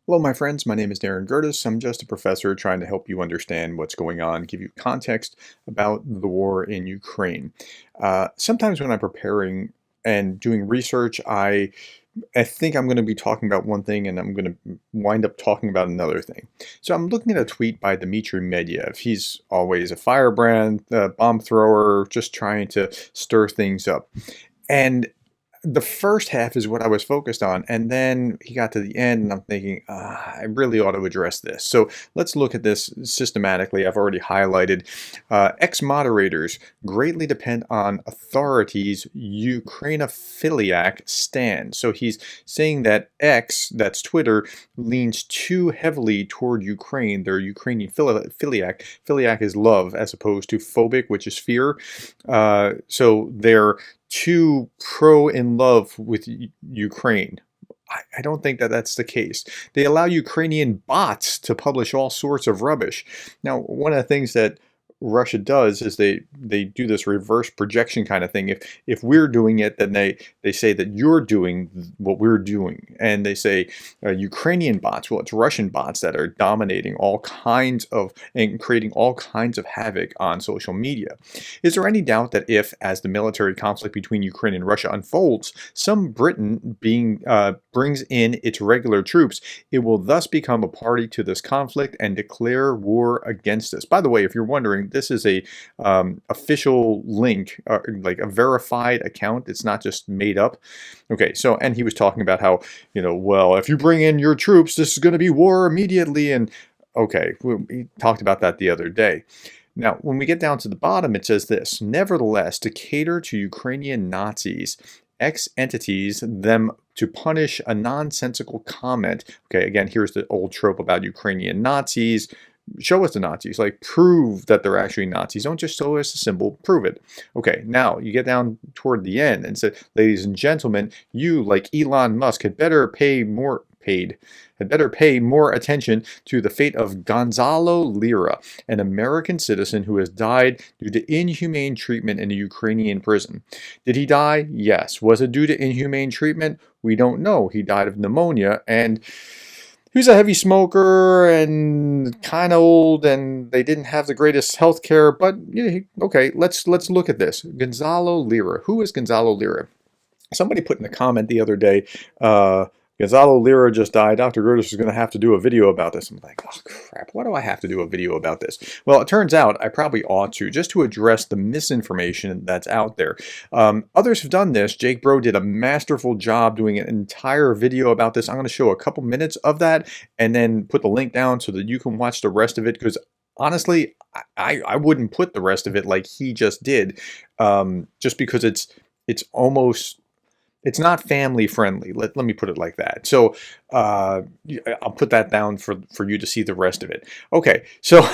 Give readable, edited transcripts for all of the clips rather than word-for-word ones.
Hello, my friends. My name is Gerdes. I'm just a professor trying to help you understand what's going on, give you context about the war in Ukraine. Sometimes when I'm preparing and doing research, I think I'm going to be talking about one thing and I'm going to wind up talking about another thing. So I'm looking at a tweet by Dmitry Medvedev. He's always a firebrand, bomb thrower, just trying to stir things up. And the first half is what I was focused on, and then he got to the end, and I'm thinking, I really ought to address this. So let's look at this systematically. I've already highlighted ex-moderators greatly depend on authorities' Ukrainophiliac stand. So he's saying that X, that's Twitter, leans too heavily toward Ukraine. They're Ukrainian philiac. Philiac is love as opposed to phobic, which is fear. So they're too pro in love with Ukraine. I don't think that that's the case. They allow Ukrainian bots to publish all sorts of rubbish. Now, one of the things that Russia does is they do this reverse projection kind of thing. If we're doing it, then they say that you're doing what we're doing, and they say Ukrainian bots. Well, it's Russian bots that are dominating all kinds of and creating all kinds of havoc on social media. Is there any doubt that if, as the military conflict between Ukraine and Russia unfolds, some Britain brings in its regular troops, it will thus become a party to this conflict and declare war against us? By the way, if you're wondering, this is a official link, like a verified account. It's not just made up. Okay, so, and he was talking about how, well, if you bring in your troops, this is going to be war immediately. And okay, we talked about that the other day. Now, when we get down to the bottom, it says this: nevertheless, to cater to Ukrainian Nazis, X entities them to punish a nonsensical comment. Okay, again, here's the old trope about Ukrainian Nazis. Show us the Nazis, like prove that they're actually Nazis. Don't just show us a symbol, prove it. Okay, now you get down toward the end and say, ladies and gentlemen, you, like Elon Musk, had better pay more attention to the fate of Gonzalo Lira, an American citizen who has died due to inhumane treatment in a Ukrainian prison. Did he die? Yes. Was it due to inhumane treatment? We don't know. He died of pneumonia, and he was a heavy smoker and kind of old, and they didn't have the greatest health care. But okay, let's look at this. Gonzalo Lira. Who is Gonzalo Lira? Somebody put in a comment the other day, Gonzalo Lira just died. Dr. Gerdes is going to have to do a video about this. I'm like, oh crap, why do I have to do a video about this? Well, it turns out I probably ought to, just to address the misinformation that's out there. Others have done this. Jake Bro did a masterful job doing an entire video about this. I'm going to show a couple minutes of that and then put the link down so that you can watch the rest of it, because honestly, I wouldn't put the rest of it like he just did, just because it's almost... it's not family friendly. Let me put it like that. So I'll put that down for you to see the rest of it. Okay, so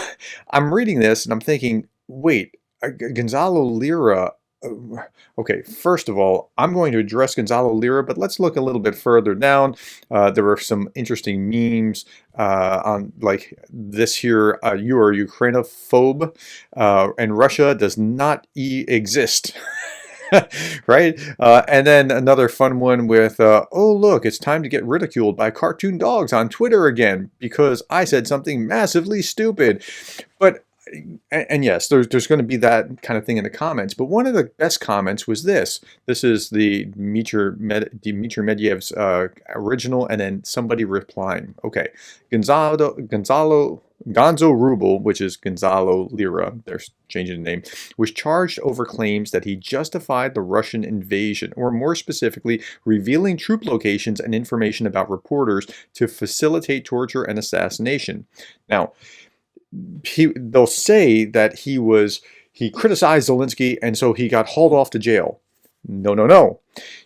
I'm reading this and I'm thinking, wait, Gonzalo Lira. Okay, first of all, I'm going to address Gonzalo Lira, but let's look a little bit further down. There were some interesting memes on like this here. You are a Ukrainophobe, and Russia does not exist. Right? And then another fun one with, oh, look, it's time to get ridiculed by cartoon dogs on Twitter again because I said something massively stupid. But, and yes, there's going to be that kind of thing in the comments. But one of the best comments was this. This is the Dmitry Medvedev's original, and then somebody replying. Okay, Gonzo Ruble, which is Gonzalo Lira, they're changing the name, was charged over claims that he justified the Russian invasion, or more specifically, revealing troop locations and information about reporters to facilitate torture and assassination. Now, they'll say that he criticized Zelensky and so he got hauled off to jail. No, no, no.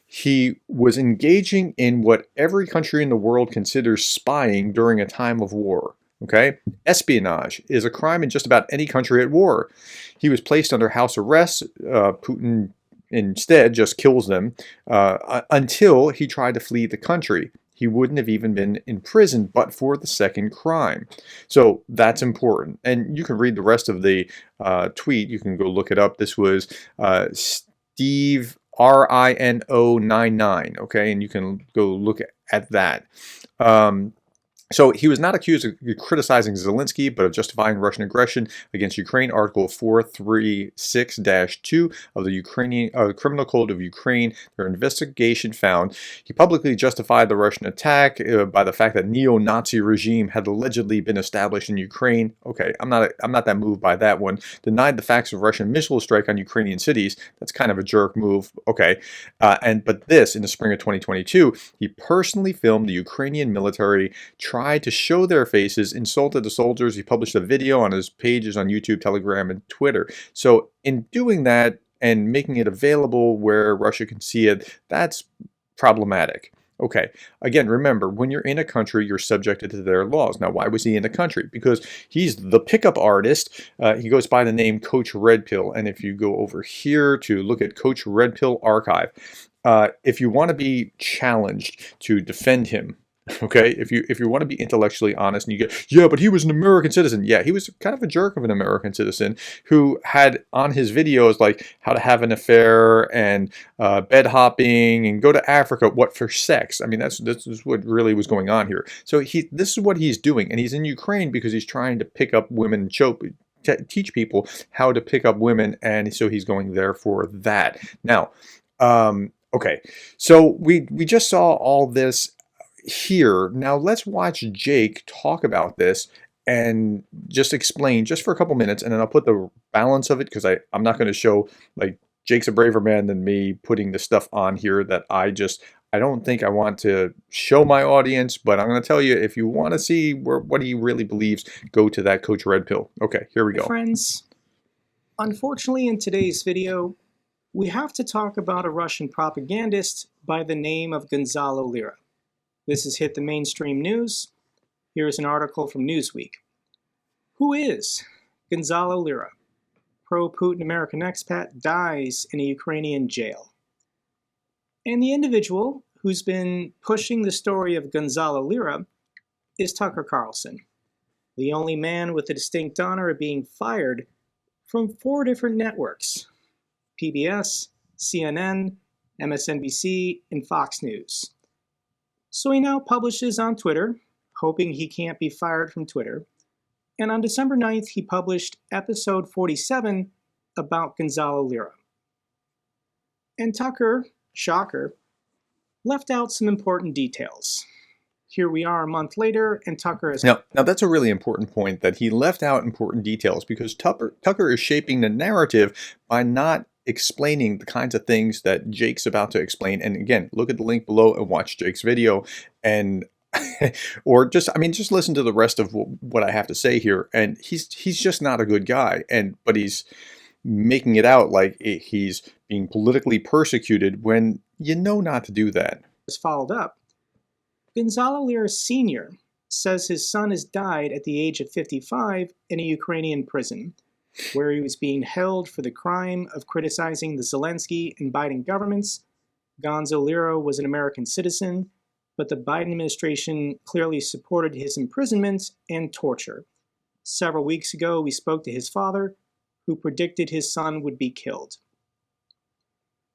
He was engaging in what every country in the world considers spying during a time of war. Okay? Espionage is a crime in just about any country at war. He was placed under house arrest. Putin instead just kills them until he tried to flee the country. He wouldn't have even been in prison but for the second crime. So that's important. And you can read the rest of the tweet. You can go look it up. This was Steve RINO99. Okay, and you can go look at that. So he was not accused of criticizing Zelensky, but of justifying Russian aggression against Ukraine. Article 436-2 of the Ukrainian Criminal Code of Ukraine. Their investigation found he publicly justified the Russian attack by the fact that neo-Nazi regime had allegedly been established in Ukraine. Okay, I'm not that moved by that one. Denied the facts of Russian missile strike on Ukrainian cities. That's kind of a jerk move. Okay, but this in the spring of 2022, he personally filmed the Ukrainian military tried to show their faces, insulted the soldiers. He published a video on his pages on YouTube, Telegram, and Twitter. So in doing that and making it available where Russia can see it, that's problematic. Okay, again, remember, when you're in a country, you're subjected to their laws. Now, why was he in the country? Because he's the pickup artist. He goes by the name Coach Red Pill. And if you go over here to look at Coach Red Pill Archive, if you want to be challenged to defend him, okay, if you want to be intellectually honest and you get, yeah, but he was an American citizen. Yeah, he was kind of a jerk of an American citizen who had on his videos like how to have an affair and bed hopping and go to Africa. What for sex? I mean, this is what really was going on here. So this is what he's doing, and he's in Ukraine because he's trying to pick up women, teach people how to pick up women, and so he's going there for that. Now, okay, so we just saw all this here. Now let's watch Jake talk about this and just explain just for a couple minutes, and then I'll put the balance of it because I'm not going to show like Jake's a braver man than me putting the stuff on here that I don't think I want to show my audience, but I'm going to tell you, if you want to see what he really believes, go to that Coach Red Pill. Okay, here we go. Friends, unfortunately in today's video, we have to talk about a Russian propagandist by the name of Gonzalo Lira. This has hit the mainstream news. Here's an article from Newsweek. Who is Gonzalo Lira? Pro-Putin American expat dies in a Ukrainian jail. And the individual who's been pushing the story of Gonzalo Lira is Tucker Carlson, the only man with the distinct honor of being fired from 4 different networks: PBS, CNN, MSNBC, and Fox News. So he now publishes on Twitter, hoping he can't be fired from Twitter. And on December 9th, he published episode 47 about Gonzalo Lira. And Tucker, shocker, left out some important details. Here we are a month later, and Tucker is... Now that's a really important point, that he left out important details, because Tucker is shaping the narrative by not explaining the kinds of things that Jake's about to explain. And again, look at the link below and watch Jake's video, and or just listen to the rest of what I have to say here. And he's just not a good guy, but he's making it out like he's being politically persecuted when you know not to do that. Followed up. Gonzalo Lira Sr. says his son has died at the age of 55 in a Ukrainian prison, where he was being held for the crime of criticizing the Zelensky and Biden governments. Gonzalo Lira was an American citizen, but the Biden administration clearly supported his imprisonment and torture. Several weeks ago, we spoke to his father, who predicted his son would be killed.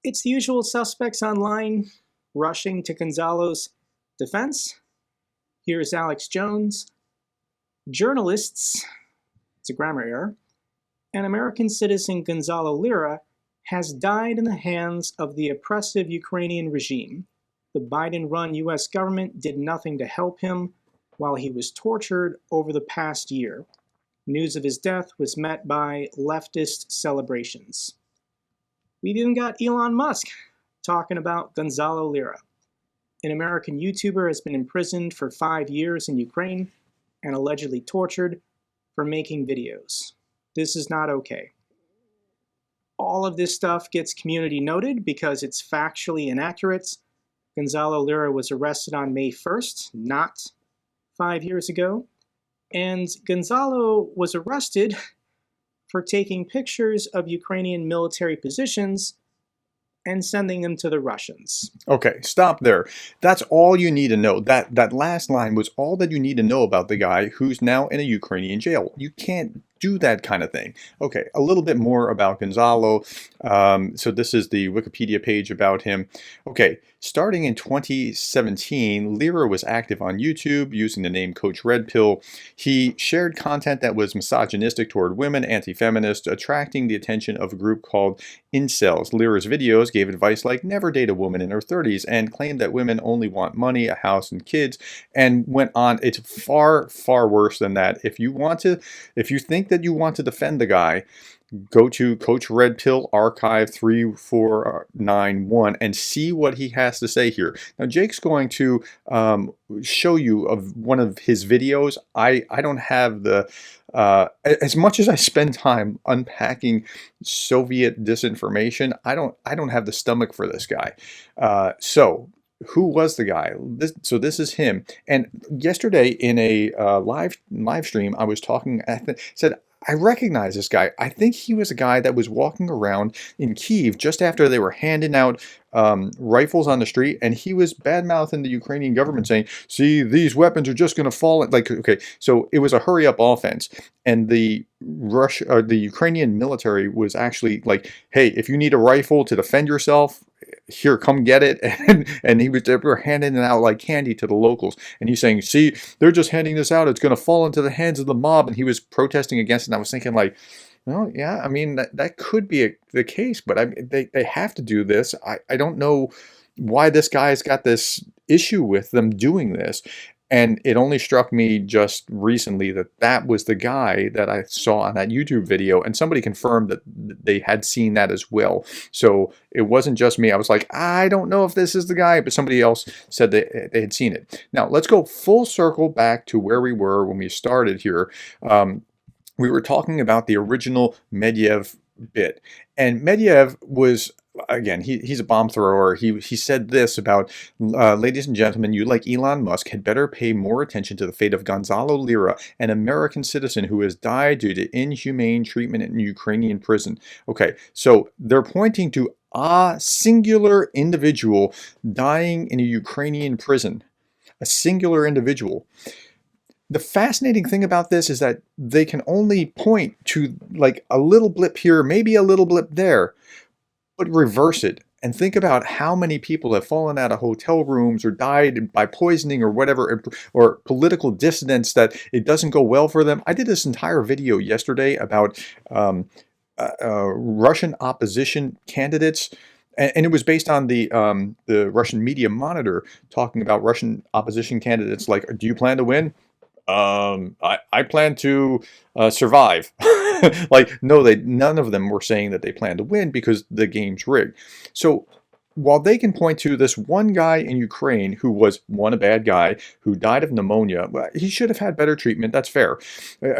It's the usual suspects online rushing to Gonzalo's defense. Here's Alex Jones. Journalists, it's a grammar error, and American citizen Gonzalo Lira has died in the hands of the oppressive Ukrainian regime. The Biden-run U.S. government did nothing to help him while he was tortured over the past year. News of his death was met by leftist celebrations. We've even got Elon Musk talking about Gonzalo Lira. An American YouTuber has been imprisoned for 5 years in Ukraine and allegedly tortured for making videos. This is not okay. All of this stuff gets community noted because it's factually inaccurate. Gonzalo Lira was arrested on May 1st, not 5 years ago. And Gonzalo was arrested for taking pictures of Ukrainian military positions and sending them to the Russians. Okay, stop there. That's all you need to know. That last line was all that you need to know about the guy who's now in a Ukrainian jail. You can't do that kind of thing. Okay, a little bit more about Gonzalo. So this is the Wikipedia page about him. Okay, Starting in 2017, Lira was active on YouTube using the name Coach Red Pill. He shared content that was misogynistic toward women, anti-feminist, attracting the attention of a group called incels. Lira's videos gave advice like never date a woman in her 30s and claimed that women only want money, a house, and kids, and went on. It's far, far worse than that. If you think that you want to defend the guy, go to Coach Red Pill Archive 3491 and see what he has to say here. Now, Jake's going to show you of one of his videos. I don't have the as much as I spend time unpacking Soviet disinformation, I don't have the stomach for this guy. So who was the guy? This is him. And yesterday in a live stream, I was talking. Said I recognize this guy. I think he was a guy that was walking around in Kyiv just after they were handing out rifles on the street, and he was bad-mouthing the Ukrainian government, saying, "See, these weapons are just going to fall." Like, okay, so it was a hurry-up offense, and the Ukrainian military was actually like, "Hey, if you need a rifle to defend yourself, here, come get it." And they were handing it out like candy to the locals, and he's saying, "See, they're just handing this out. It's going to fall into the hands of the mob." And he was protesting against it. And I was thinking, like, well, yeah, I mean, that could be the case, but they have to do this. I don't know why this guy's got this issue with them doing this. And it only struck me just recently that that was the guy that I saw on that YouTube video, and somebody confirmed that they had seen that as well. So it wasn't just me. I was like, I don't know if this is the guy, but somebody else said they had seen it. Now, let's go full circle back to where we were when we started here. We were talking about the original Medvedev bit, and Medvedev was, again, he's a bomb thrower. He said this about, ladies and gentlemen, you, like Elon Musk, had better pay more attention to the fate of Gonzalo Lira, an American citizen who has died due to inhumane treatment in Ukrainian prison. Okay, so they're pointing to a singular individual dying in a Ukrainian prison. A singular individual. The fascinating thing about this is that they can only point to like a little blip here, maybe a little blip there, but reverse it and think about how many people have fallen out of hotel rooms or died by poisoning or whatever, or political dissidents that it doesn't go well for them. I did this entire video yesterday about Russian opposition candidates. And it was based on the Russian media monitor talking about Russian opposition candidates. Like, do you plan to win? I plan to survive. Like, no, none of them were saying that they plan to win because the game's rigged. So while they can point to this one guy in Ukraine who was, a bad guy, who died of pneumonia, he should have had better treatment, that's fair,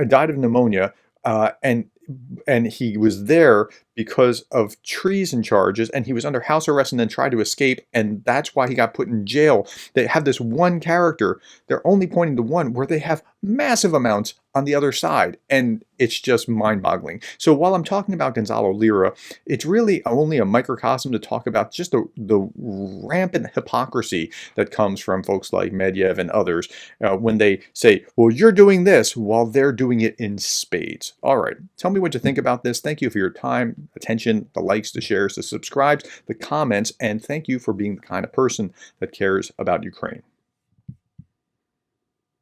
died of pneumonia, and he was there because of treason charges, and he was under house arrest and then tried to escape, and that's why he got put in jail. They have this one character. They're only pointing to one where they have massive amounts on the other side, and it's just mind-boggling. So while I'm talking about Gonzalo Lira, it's really only a microcosm to talk about just the rampant hypocrisy that comes from folks like Medvedev and others when they say, well, you're doing this while they're doing it in spades. All right, tell me what you think about this. Thank you for your time, attention, the likes, the shares, the subscribes, the comments, and thank you for being the kind of person that cares about Ukraine.